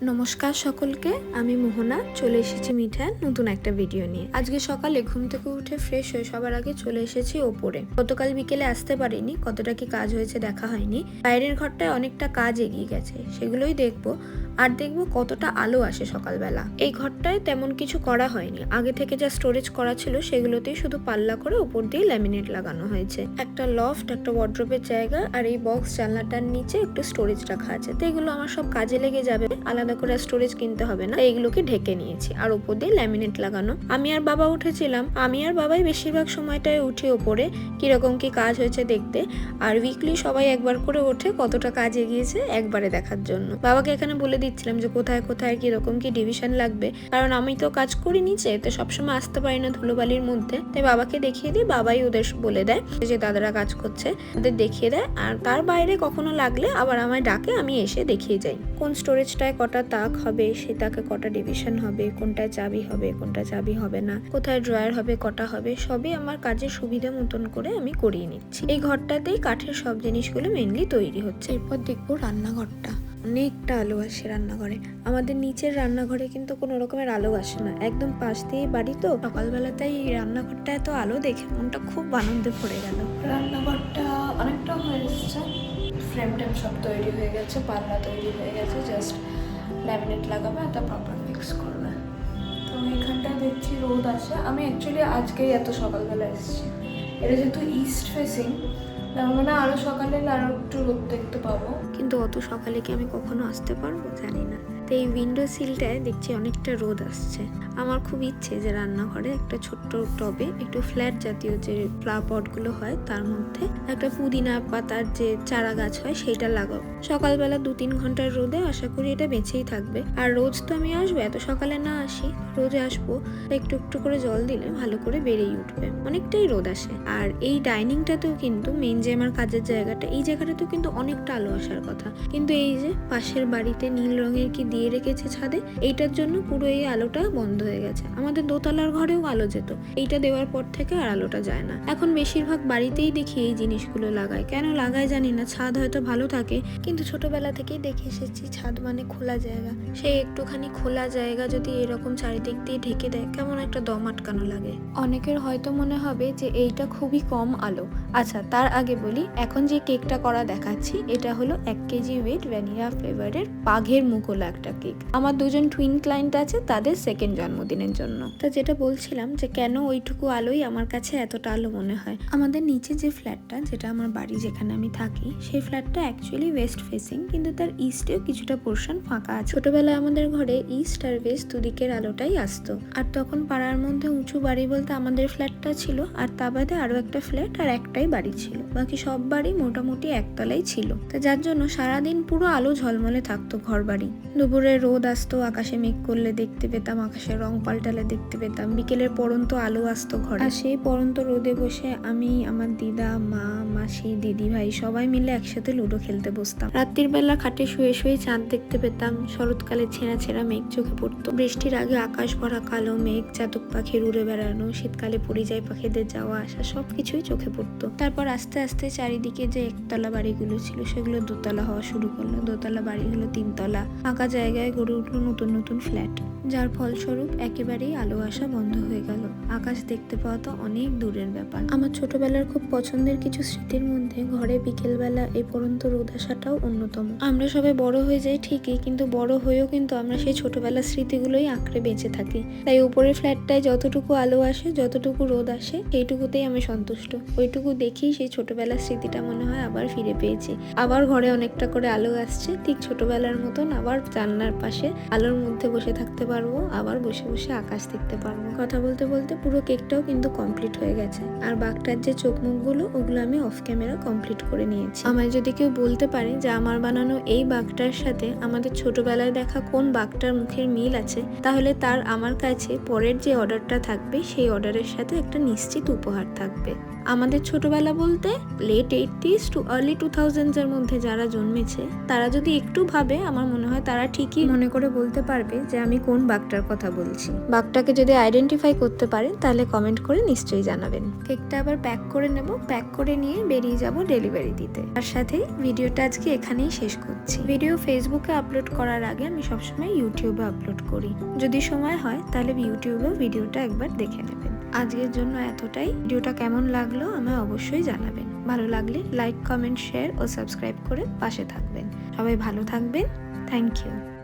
নমস্কার সকলকে, আমি মোহনা চলে এসেছি মিঠার নতুন একটা ভিডিও নিয়ে। আজকে সকালে ঘুম থেকে উঠে ফ্রেশ হয়ে সবার আগে চলে এসেছি ওপরে। গতকাল বিকেলে আসতে পারিনি, কতটা কি কাজ হয়েছে দেখা হয়নি। বাইরের ঘরটায় অনেকটা কাজ এগিয়ে গেছে, সেগুলোই দেখবো। আর দেখবো কতটা আলো আসে সকালবেলা। এই ঘরটায় তেমন কিছু করা হয়নি, আগে থেকে যা স্টোরেজ করা ছিল সেগুলোতেই শুধু পাল্লা করে উপর দিয়ে ল্যামিনেট লাগানো হয়েছে। একটা লফট, একটা ওয়ার্ড্রোবের জায়গা, আর এই বক্স জানলাটার নিচে একটু স্টোরেজ রাখা আছে। তো এগুলো আমার সব কাজে লেগে যাবে, আলাদা করে স্টোরেজ কিনতে হবে না। এইগুলোকে ঢেকে নিয়েছি আর উপর দিয়ে ল্যামিনেট লাগানো। আমি আর বাবা উঠেছিলাম, আমি আর বাবাই বেশিরভাগ সময়টায় উঠি ওপরে কিরকম কি কাজ হয়েছে দেখতে। আর উইকলি সবাই একবার করে ওঠে কতটা কাজ এগিয়েছে একবারে দেখার জন্য। বাবাকে এখানে বলে দিচ্ছিলাম যে কোথায় কোথায় কিরকম কি ডিভিশন লাগবে, কারণ আমি তো কাজ করি নিচে, তো সবসময় আসতে পারি না ধুলোবালির মধ্যে। তাই বাবাকে দেখিয়ে দিই, বাবাই ওদের বলে দেয় যে দাদারা কাজ করছে, ওদের দেখিয়ে দেয়। আর তার বাইরে কখনো লাগলে আবার আমায় ডাকে, আমি এসে দেখিয়ে যাই কোন স্টোরেজটায় কটা তাক হবে, সে তাকে কটা ডিভিশন হবে, কোনটায় চাবি হবে, কোনটা চাবি হবে না, কোথায় ড্রয়ার হবে, কটা হবে, সবই আমার কাজের সুবিধা মতন করে আমি করিয়ে নিচ্ছি। এই ঘরটাতেই কাঠের সব জিনিসগুলো মেনলি তৈরি হচ্ছে। এরপর দেখবো রান্নাঘরটা। অনেকটা আলো আসে রান্নাঘরে। আমাদের নিচের রান্নাঘরে কিন্তু কোনো রকমের আলো আসে না, একদম পাশ দিয়ে বাড়ি, তো সকালবেলাতেই এই রান্নাঘরটা এত আলো দেখে মনটা খুব আনন্দে ভরে গেল। রান্নাঘরটা অনেকটা হয়ে এসেছে, ফ্রেম টেম সব তৈরি হয়ে গেছে, পাল্লা তৈরি হয়ে গেছে, জাস্ট ল্যামিনেট লাগাবে আর তা প্রপার ফিক্স করবে। তো এখানটায় দেখছি রোদ আসে। আমি অ্যাকচুয়ালি আজকেই এত সকালবেলা এসেছি, এটা যেহেতু ইস্ট ফেসিং, তার মানে আরো সকালে আরো একটু রোদ দেখতে পাবো, কিন্তু অত সকালে কি আমি কখনো আসতে পারবো জানি না। তো এই উইন্ডো সিলটায় দেখছি অনেকটা রোদ আসছে। আমার খুব ইচ্ছে যে রান্নাঘরে একটা ছোট্ট টবে একটু ফ্ল্যাট জাতীয় যে ফ্লাওয়ার পটগুলো হয় তার মধ্যে একটা পুদিনা পাতার যে চারা গাছ হয় সেইটা লাগাবো। সকালবেলা 2-3 ঘন্টার রোদে আশা করি এটা বেঁচেই থাকবে। আর রোজ তো আমি আসবো, এত সকালে না আসি, রোজে আসবো, একটু একটু করে জল দিলে ভালো করে বেড়েই উঠবে, অনেকটাই রোদ আসে। আর এই ডাইনিংটাতেও কিন্তু মেন যে আমার কাজের জায়গাটা, এই জায়গাটাতেও কিন্তু অনেকটা আলো আসার কথা, কিন্তু এই যে পাশের বাড়িতে নীল রঙের কি দিয়ে রেখেছে ছাদে, এইটার জন্য পুরো এই আলোটা বন্ধ হয়ে গেছে। আমাদের দোতলার ঘরেও আলো যেত, এইটা দেওয়ার পর থেকে আর আলোটা যায় না। এখন বেশিরভাগ বাড়িতেই দেখি এই জিনিসগুলো লাগায়, কেন লাগায় জানি না। ছাদ হয়তো ভালো থাকে, কিন্তু ছোটবেলা থেকেই দেখে এসেছি ছাদ মানে খোলা জায়গা। সেই একটুখানি খোলা জায়গা যদি এরকম চারিদিক দিয়ে ঢেকে দেয়, কেমন একটা দম আটকানো লাগে। অনেকের হয়তো মনে হবে যে এইটা খুবই কম আলো। আচ্ছা, তার আগে বলি, এখন যে কেকটা করা দেখাচ্ছি এটা হলো 1 কেজি ওয়েট ভ্যানিলা ফ্লেভারের বাঘের মুখোলা একটা কেক। আমার 2জন টুইন ক্লায়েন্ট আছে, তাদের সেকেন্ড জন্মদিনের জন্য। তা যেটা বলছিলাম যে কেন ওইটুকু আলোই আমার কাছে এতটা আলো মনে হয়। আমাদের নিচে যে ফ্ল্যাটটা, যেটা আমার বাড়ি যেখানে আমি থাকি, সেই ফ্ল্যাটটা অ্যাকচুয়ালি ওয়েস্ট ফেসিং, কিন্তু তার ইস্টেও কিছুটা পোর্শন ফাঁকা আছে। ছোটবেলায় আমাদের ঘরে ইস্ট আর ওয়েস্ট দুদিকের আলোটাই আসতো। আর তখন পাড়ার মধ্যে উঁচু বাড়ি বলতে আমাদের ফ্ল্যাটটা ছিল, আর তা বাদে আরো একটা ফ্ল্যাট আর একটাই বাড়ি ছিল, বাকি সব বাড়ি মোটামুটি একতলাই ছিল। তা যার জন্য সারাদিন পুরো আলো ঝলমলে থাকতো ঘর বাড়ি। দুপুরে রোদ আসতো, আকাশে মেঘ করলে দেখতে পেতাম, আকাশের রং পাল্টালে দেখতে পেতাম, বিকেলের পরন্ত আলো আসতো ঘরে। আর সেই পরন্ত রোদে বসে আমি, আমার দিদা, মা, মাসি, দিদি ভাই সবাই মিলে একসাথে লুডো খেলতে বসতাম। রাত্রির বেলা খাটে শুয়ে শুয়ে চাঁদ দেখতে পেতাম। শরৎকালে ছেঁড়া ছেঁড়া মেঘ চোখে পড়তো, বৃষ্টির আগে আকাশ ভরা কালো মেঘ, চাতক পাখির উড়ে বেড়ানো, শীতকালে পরিযায়ী পাখিদের যাওয়া আসা, সবকিছুই চোখে পড়তো। তারপর আস্তে আস্তে চারিদিকে যে একতলা বাড়িগুলো ছিল সেগুলো দোতলা হওয়া শুরু করলো, দোতলা বাড়িগুলো 3 তলা, ফাঁকা জায়গায় গড়ে উঠলো নতুন নতুন ফ্ল্যাট, যার ফলস্বরূপ একেবারেই আলো আসা বন্ধ হয়ে গেল। আকাশ দেখতে পাওয়া তো অনেক দূরের ব্যাপার। আমার ছোটবেলার খুব পছন্দের কিছু স্মৃতির মধ্যে ঘরে বিকেলবেলা এই পরন্ত রোদ আসাটাও অন্যতম। আমরা সবাই বড় হয়ে যাই ঠিকই, কিন্তু বড় হয়েও কিন্তু আমরা সেই ছোটবেলার স্মৃতিগুলোই আঁকড়ে বেঁচে থাকি। তাই উপরের ফ্ল্যাটটায় যতটুকু আলো আসে, যতটুকু রোদ আসে, সেইটুকুতেই আমি সন্তুষ্ট। ওইটুকু দেখেই সেই ছোটবেলার স্মৃতিটা মনে হয় আবার ফিরে পেয়েছি। আবার ঘরে অনেকটা করে আলো আসছে, ঠিক ছোটবেলার মতন আবার জানলার পাশে আলোর মধ্যে বসে থাকতে পারবো, আবার বসে বসে আকাশ দেখতে পারবো। কথা বলতে বলতে পুরো কেকটাও কিন্তু কমপ্লিট হয়ে গেছে। আর বাঘটার যে চোখ মুখগুলো, ওগুলো আমি অফ ক্যামেরা কমপ্লিট করে নিয়েছি। আমায় যদি কেউ বলতে পারে যে আমার বানানো এই বাঘটার সাথে আমাদের ছোটবেলায় দেখা কোন বাঘটার মুখের মিল আছে, তাহলে তার আমার কাছে পরের যে অর্ডারটা থাকবে সেই অর্ডারের সাথে একটা নিশ্চিত উপহার থাকবে। আমাদের ছোটবেলা বলতে late 80s too early 2000s এর মধ্যে যারা জন্মেছে, তারা যদি একটু ভাবে, আমার মনে হয় তারা ঠিকই মনে করে বলতে পারবে যে আমি কোন বাঘটার কথা বলছি। বাঘটাকে যদি আইডেন্টিফাই করতে পারেন তাহলে কমেন্ট করে নিশ্চয়ই জানাবেন। কেকটা আবার প্যাক করে নেব, প্যাক করে নিয়ে বেরিয়ে যাব ডেলিভারি দিতে। তার সাথে ভিডিওটা আজকে এখানেই শেষ করছি। ভিডিও ফেসবুকে আপলোড করার আগে আমি সবসময় ইউটিউবে আপলোড করি, যদি সময় হয় তাহলে ইউটিউবেও ভিডিওটা একবার দেখে নেবেন। আজকের জন্য এতটাই। ভিডিওটা কেমন লাগলো আমায় অবশ্যই জানাবেন। ভালো লাগলে লাইক, কমেন্ট, শেয়ার ও সাবস্ক্রাইব করে পাশে থাকবেন। সবাই ভালো থাকবেন। Thank you.